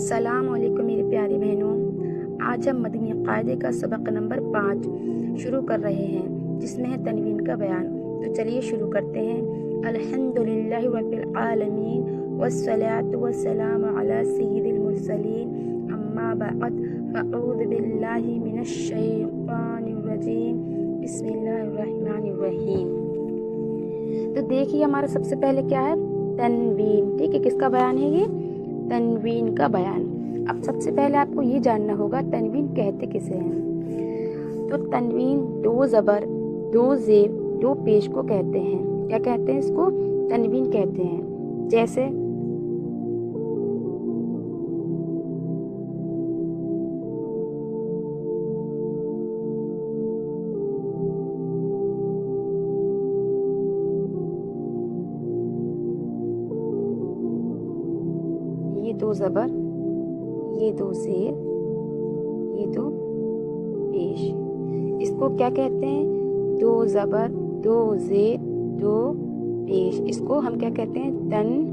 अस्सलाम वालेकुम मेरी प्यारी बहनों। आज हम मदनी कायदे का सबक नंबर 5 शुरू कर रहे हैं, जिसमें है तनवीन का बयान। तो चलिए शुरू करते हैं। अल्हम्दुलिल्लाहि रब्बिल आलमीन वस्सलातु वस्सलामु अला सय्यिदिल मुरसलीन अम्मा बअद फअऊज़ु बिल्लाहि मिनश शैतानिर रजीम बिस्मिल्लाहिर रहमानिर रहीम। तो देखिए हमारा सबसे पहले क्या है, तनवीन। ठीक है, किसका बयान है ये? तनवीन का बयान। अब सबसे पहले आपको ये जानना होगा तनवीन कहते किसे हैं। तो तनवीन दो ज़बर, दो ज़ेर, दो पेश को कहते हैं। क्या कहते हैं इसको? तनवीन कहते हैं। जैसे ये दो ज़बर, ये दो ज़ेर, ये दो पेश, इसको क्या कहते हैं? दो ज़बर, दो ज़ेर, दो पेश, इसको हम क्या कहते हैं? तनवीन।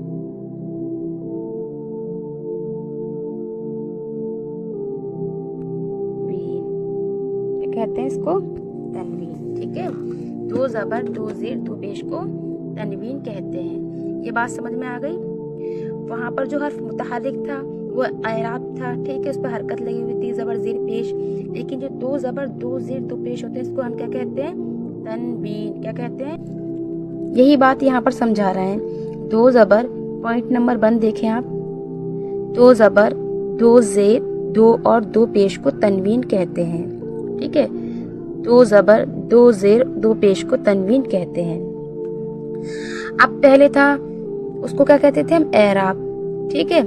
क्या कहते हैं इसको? तनवीन। ठीक है, दो ज़बर, दो ज़ेर, दो पेश को तनवीन कहते हैं। ये बात समझ में आ गई? वहाँ पर जो हर्फ मुतहर्रिक था वो ऐराब था। ठीक है, उस पर हरकत लगी हुई थी, ज़बर ज़ेर पेश। लेकिन जो दो ज़बर, दो ज़ेर, दो पेश होते हैं, इसको हम क्या कहते हैं? तनवीन। क्या कहते हैं? यही बात यहाँ पर समझा रहे हैं। दो ज़बर, पॉइंट नंबर 1 देखें आप। दो ज़बर, दो ज़ेर, दो और दो पेश को तनवीन कहते हैं। ठीक है, दो ज़बर, दो ज़ेर, दो पेश को तनवीन कहते हैं। अब पहले था उसको क्या कहते थे हम? ऐराब। ठीक है,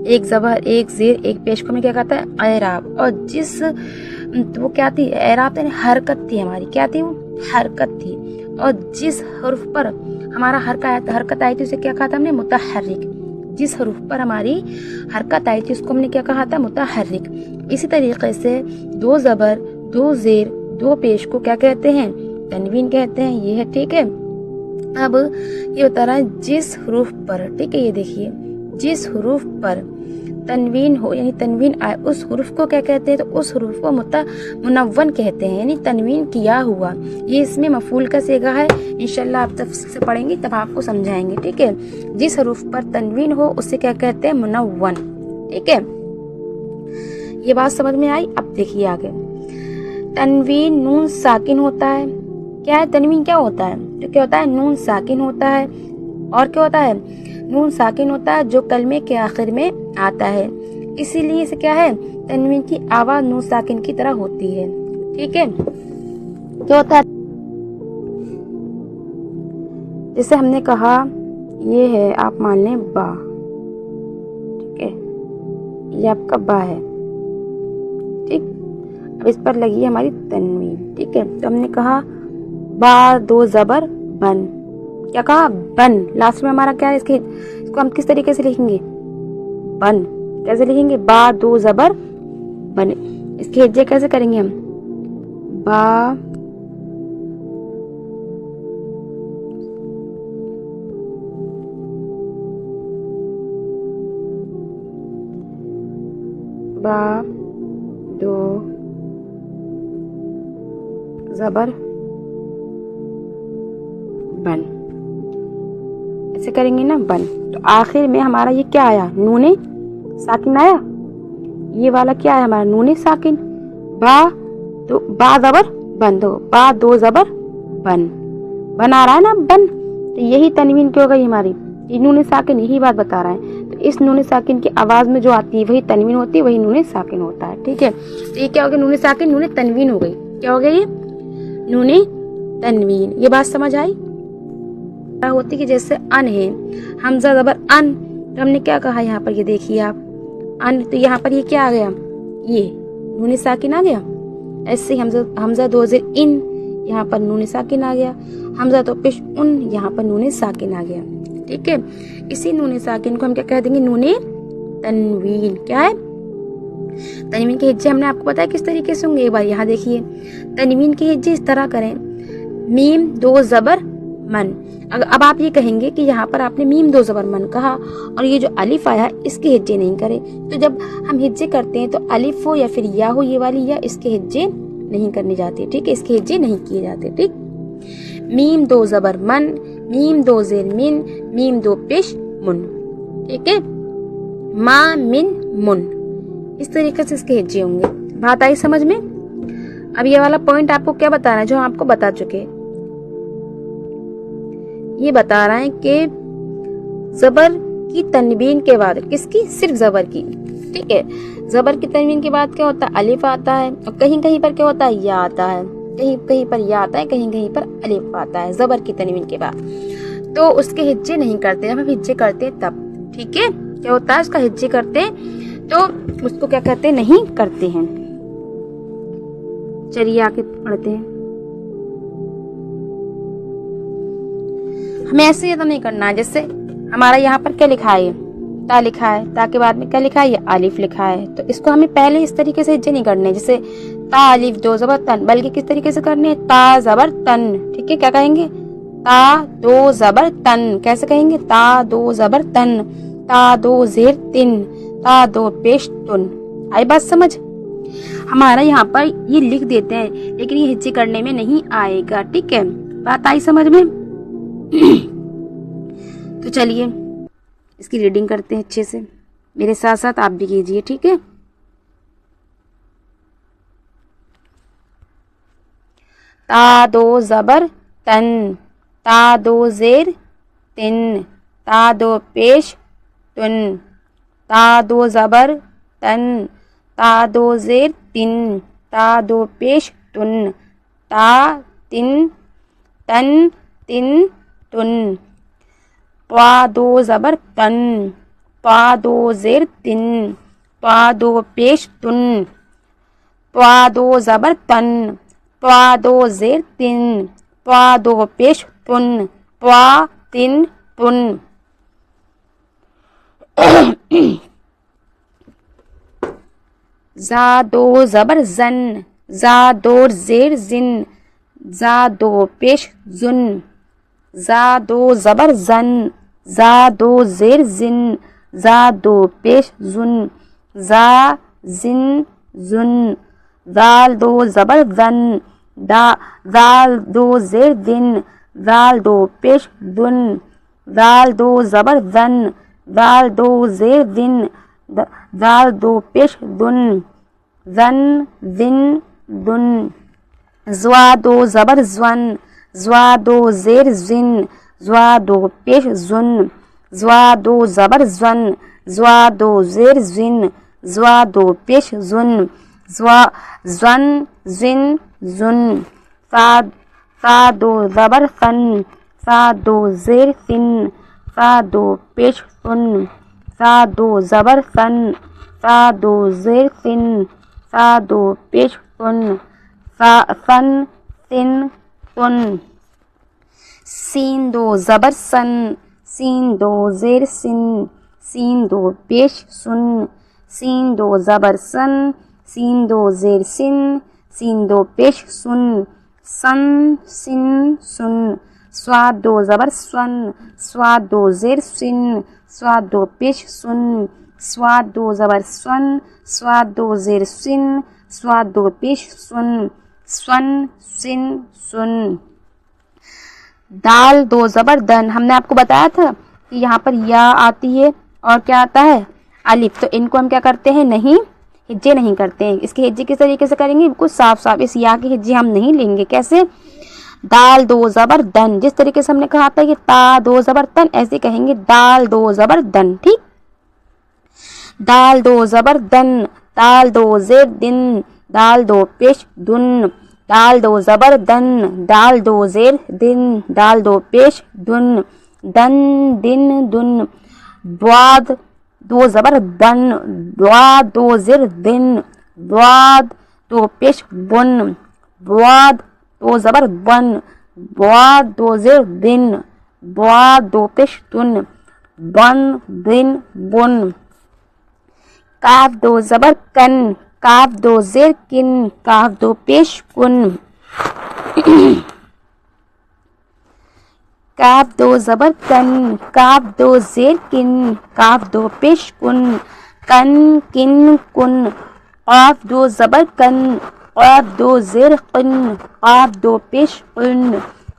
एक ज़बर, एक ज़ेर, एक पेश को हमें क्या कहता है? ऐराब। और जिस वो क्या थी? ऐराब यानी हरकत थी हमारी। क्या थी वो? हरकत थी। और जिस हरूफ पर हमारा हरकत आई थी उसे क्या कहा था हमने? मुतहर्रिक। जिस हरूफ पर हमारी हरकत आई थी उसको हमने क्या कहा था? मुतहर्रिक। इसी तरीके से दो ज़बर, दो ज़ेर, दो पेश को क्या कहते हैं? तनवीन कहते हैं। ये है। ठीक है, अब ये बता रहा है जिस हरूफ पर, ठीक है, ये देखिए, जिस हरूफ पर तनवीन हो यानी तनवीन आए उस हरूफ को क्या कहते हैं? तो उस हरूफ को मुनव्वन कहते हैं, यानी तनवीन किया हुआ। ये इसमें मफूल का सीगा है। इंशाल्लाह आप तफसील से पढ़ेंगे तब आपको समझाएंगे। ठीक है, जिस हरूफ पर तनवीन हो उसे क्या कहते हैं? मुनव्वन। ठीक है, ये बात समझ में आई? अब देखिए आगे। तनवीन नून साकिन होता है। क्या है? तनवीन क्या होता है? तो क्या होता है? नून साकिन होता है। और क्या होता है? नून साकिन होता है जो कलमे के आखिर में आता है, इसीलिए इसे क्या है? तनवीन की आवाज नून साकिन की तरह होती है। ठीक है, क्या होता है? जैसे हमने कहा ये है, आप मान लें बा। ठीक है, ये आपका बा है। ठीक, अब इस पर लगी है हमारी तनवीन। ठीक है, तो हमने कहा बा दो ज़बर बन। क्या कहा? बन। लास्ट में हमारा क्या है? इसको हम किस तरीके से लिखेंगे? बन। कैसे लिखेंगे? बा दो ज़बर बन। इसके हिज्जे कैसे करेंगे हम? बा बा दो ज़बर बन, ऐसे करेंगे ना, बन। तो आखिर में हमारा ये क्या आया? नूने साकिन आया। ये वाला क्या है हमारा? नूने साकिन। बा तो बा ज़बर बन, दो बा दो ज़बर बन, बन आ रहा है ना, बन। तो यही तनवीन क्यों हो गई हमारी? ये नूने साकिन, यही बात बता रहा है। तो इस नूने साकिन की आवाज में जो आती है वही तनवीन होती है, वही नूने साकिन होता है। ठीक है, तो ये क्या हो गया? नूने साकिन, नूने तनवीन हो गई। क्या हो गया ये? नूने तनवीन। ये बात समझ आई? होती कि जैसे अन है, हमजा ज़बर अन, तो हमने क्या कहा यहाँ पर? ये देखिए आप, अन। तो यहाँ पर ये क्या आ गया? ये नूने साकिन आ गया। ऐसे ही हमजा दो ज़ेर इन, यहाँ पर नूने साकिन आ गया। हमजा तो पेश उन, यहाँ पर नूने साकिन आ गया। ठीक है, इसी नूने साकिन को हम क्या कह देंगे? नूने तनवीन। क्या है? तनवीन के हिज्जे हमने आपको बताया किस तरीके से होंगे। एक बार यहाँ देखिए, तनवीन के हिज्जे इस तरह करें। मीम दो ज़बर मन। अब आप ये कहेंगे कि यहाँ पर आपने मीम दो ज़बर मन कहा और ये जो अलिफ आया इसके हिज्जे नहीं करे। तो जब हम हिज्जे करते हैं तो अलिफ हो या फिर या हो, ये वाली या, इसके हिज्जे नहीं करने जाते, ठीक है, इसके हिज्जे नहीं किए जाते, ठीक। मीम दो ज़बर मन, मीम दो ज़ेर मिन, मीम दो पेश मुन, ठीक है। मा मिन मुन, इस तरीके से इसके हिज्जे होंगे। बात आई समझ में? अब ये वाला पॉइंट आपको क्या बताना है जो हम आपको बता चुके, ये बता रहा है कि जबर की तनवीन के बाद, किसकी? सिर्फ जबर की, ठीक है। जबर की तनवीन के बाद क्या होता है? अलिफ आता है, और कहीं कहीं पर क्या होता है? या आता है, कहीं कहीं पर या आता है, कहीं कहीं पर अलिफ आता है जबर की तनवीन के बाद। तो उसके हिज्जे नहीं करते, जब हम हिज्जे करते हैं तब, ठीक है। क्या होता है? उसका हिज्जे करते हैं तो उसको क्या कहते हैं? नहीं करते हैं। चलिए आगे पढ़ते हैं। हमें ऐसे ये तो नहीं करना है, जैसे हमारा यहाँ पर क्या लिखा है? ता लिखा है, ता के बाद में क्या लिखा है? ये अलिफ लिखा है। तो इसको हमें पहले इस तरीके से हिज्जे नहीं करने, जैसे ता अलिफ दो ज़बर तन, बल्कि किस तरीके से करने? ता ज़बर तन, ठीक है। क्या कहेंगे? ता दो ज़बर तन, कैसे कहेंगे? ता दो ज़बर तन, ता दो ज़ेर तिन, ता दो पेश तुन। आई बात समझ? हमारा यहाँ पर ये लिख देते हैं लेकिन ये हिज्जे करने में नहीं आएगा, ठीक है। बात आई समझ में? तो चलिए इसकी रीडिंग करते हैं अच्छे से, मेरे साथ साथ आप भी कीजिए, ठीक है। ता दो ज़बर तन, ता दो ज़ेर तिन, ता दो पेश तुन, ता दो ज़बर तन, ता दो ज़ेर तिन, ता दो पेश तुन, ता तिन तन तिन तुन, त्वा दो ज़बर तन, त्वा दो ज़ेर तिन, त्वा दो पेश तुन, त्वा दो ज़बर तन, त्वा दो ज़ेर तिन, त्वा दो पेश तुन, त्वा तिन तुन। जा दो ज़बर जन, जा दो ज़ेर जिन, जा दो पेश जुन, जा दो ज़बर जन, जा दो ज़ेर जिन, जा दो पेश जुन, जा जिन जुन, दाल दो ज़बर जन, दाल दो ज़ेर दिन, दाल दो पेश दुन, दाल दो ज़बर जन, दाल दो ज़ेर दिन, दाल दो पेश दुन, जन जिन दुन। ज़्वा दो ज़बर ज़्वन, ज़्वा दो ज़ेर ज़िन, ज़्वा दो पेश ज़ुन, ज़्वा दो ज़बर ज़्वन, ज़्वा दो ज़ेर ज़िन, ज़्वा दो पेश ज़ुन, ज़्वन ज़िन ज़ुन। सा दो ज़बर सन, सा दो ज़ेर सिन, सा दो पेश सुन, सा दो ज़बर सन, सा दो ज़ेर सिन, सा दो पेश सुन, सन सिन सुन। सीन दो ज़बर सन, सीन दो ज़ेर सिन, सीन दो पेश सुन, सीन दो ज़बर सन, सीन दो ज़ेर सिन, सीन दो पेश सुन, सन सिन सुन। स्वाद दो ज़बर स्वन, स्वाद दो ज़ेर सिन, स्वाद दो पेश सुन, स्वाद दो ज़बर स्वन, स्वाद दो ज़ेर सिन, स्वाद दो पेश सुन, स्वन सिन सुन। दाल दो ज़बर दन, हमने आपको बताया था कि यहाँ पर या आती है और क्या आता है? अलिफ। तो इनको हम क्या करते हैं? नहीं, हिज्जे नहीं करते हैं। इसके हिज्जे किस तरीके से करेंगे? बिल्कुल साफ साफ, इस या के हिज्जे हम नहीं लेंगे। कैसे? दाल दो ज़बर दन, जिस तरीके से हमने कहा था कि ता दो ज़बर तन, ऐसे कहेंगे दाल दो ज़बर दन, ठीक। दाल दो ज़बर दन, दाल दो ज़ेर दिन, दाल दो पेश दुन, दाल दो ज़बर दन, दाल दो ज़ेर दिन, दाल दो पेश दुन, दन दिन दुन। द्वाद दो ज़बर दन, द्वाद दो ज़ेर दिन, द्वाद दो पेश बुन, द्वाद दो ज़बर बन, द्वाद दो ज़ेर दिन, द्वाद दो पेश दुन, बन दिन बुन। काफ दो ज़बर कन, काफ दो ज़ेर किन, काफ दो पेश कुन। کاف دو زبر کن، کاف دو زیر کن، کاف دو پیش کن، کن کن کن، قاف دو زبر کن، قاف دو زیر قن، قاف دو پیش قن،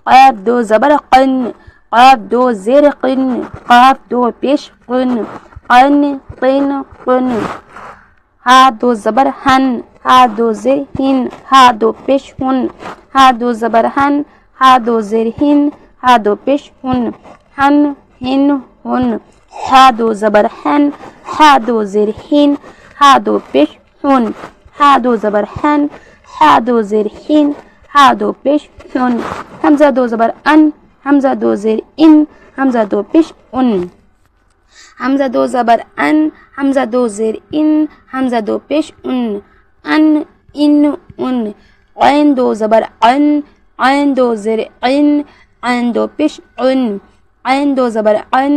قاف دو زبر قن، قاف دو زیر قن، قاف دو پیش قن، قن قن قن، ہا دو زبر ہن، ہا دو زیر ہن، ہا دو پیش ہن، ہا دو زبر ہن، ہا دو زیر ہن، ہا دو پیش ہن، ہن ہن ہن، ہا دو زبر ہن، ہا دو زیر ہن، ہا دو پیش ہن، ہا دو زبر ہن، ہا دو زیر ہن، ہا دو پیش ہن، حمزہ دو زبر ان، حمزہ دو زیر ان، حمزہ دو پیش ان، حمزہ دو زبر ان، حمزہ دو زیر ان، حمزہ دو پیش ان، ان ان ان، عین دو زبر عن، عین دو زیر عن، عین دو پیش عن، عین دو زبر عن،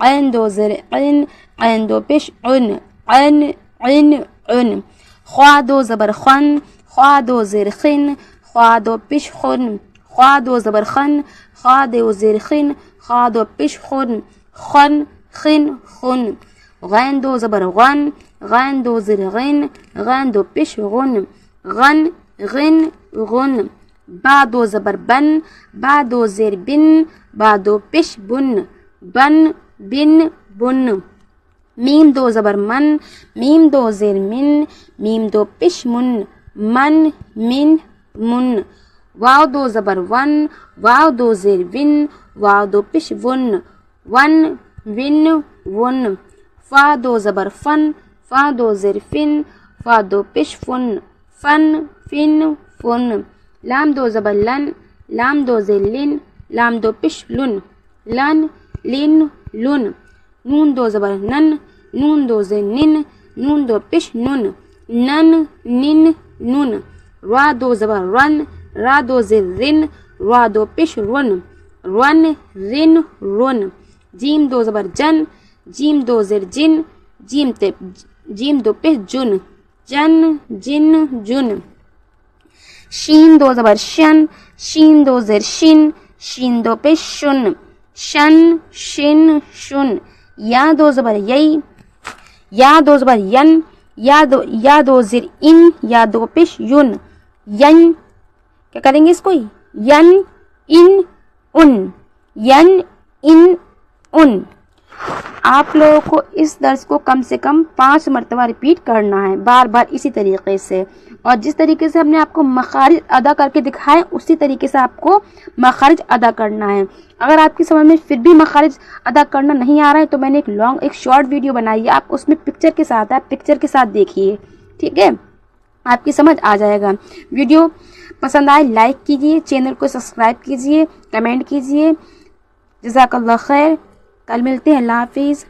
عین دو زیر عن، عین دو پیش عن، عن عن عن، خوا دو زبر خن، خوا دو زیر خن، خوا دو پیش خن، خوا دو زبر خن، خوا دو زیر خن، خوا دو پیش خن، خن خن خن، غین دو زبر غن، غین دو زیر غن، غین دو پیش غن، غن غن غن، با دو زبر بن، با دو زیر بن، با دو پیش بن، بن بن بن، میم دو زبر من، میم دو زیر من، میم دو پیش من، من من من، واو دو زبر ون، واو دو زیر ون، واو دو پیش ون، ون ون ون، فا دو زبر فن، فا دو زیر فن، فا دو پیش فن، فن فن فن، لام دو زبر لن، لام دو زیر لن، لام دو پیش لن، لن لن لن، نون دو زبر نن، نون دو زیر نن، نون دو پیش نن، نن نن نن، را دو زبر رن، را دو زیر رن، را دو پیش رن، رن رن رن، جیم دو زبر جن، جیم دو زیر جن، جیم دو پیش جن، جن جن جن، شین دو زبر شن، شین دو زیر شن، شین دو پیش شن، شن شن شن، یا دو زبر یئی، یا دو زبر ین، یا دو زیر ان، یا دو پیش یون، ین، کیا کریں گے اس کو، ین ان ان، ین ان ان، آپ لوگوں کو اس درس کو کم سے کم 5 مرتبہ ریپیٹ کرنا ہے، بار بار اسی طریقے سے، اور جس طریقے سے ہم نے آپ کو مخارج ادا کر کے دکھائے اسی طریقے سے آپ کو مخارج ادا کرنا ہے۔ اگر آپ کی سمجھ میں پھر بھی مخارج ادا کرنا نہیں آ رہا ہے تو میں نے ایک شارٹ ویڈیو بنائی ہے، آپ اس میں پکچر کے ساتھ پکچر کے ساتھ دیکھیے، ٹھیک ہے، آپ کی سمجھ آ جائے گا۔ ویڈیو پسند آئے لائک کیجیے، چینل کو سبسکرائب کیجیے، کمنٹ کیجیے، جزاک اللہ خیر، کل ملتے ہیں، اللہ حافظ۔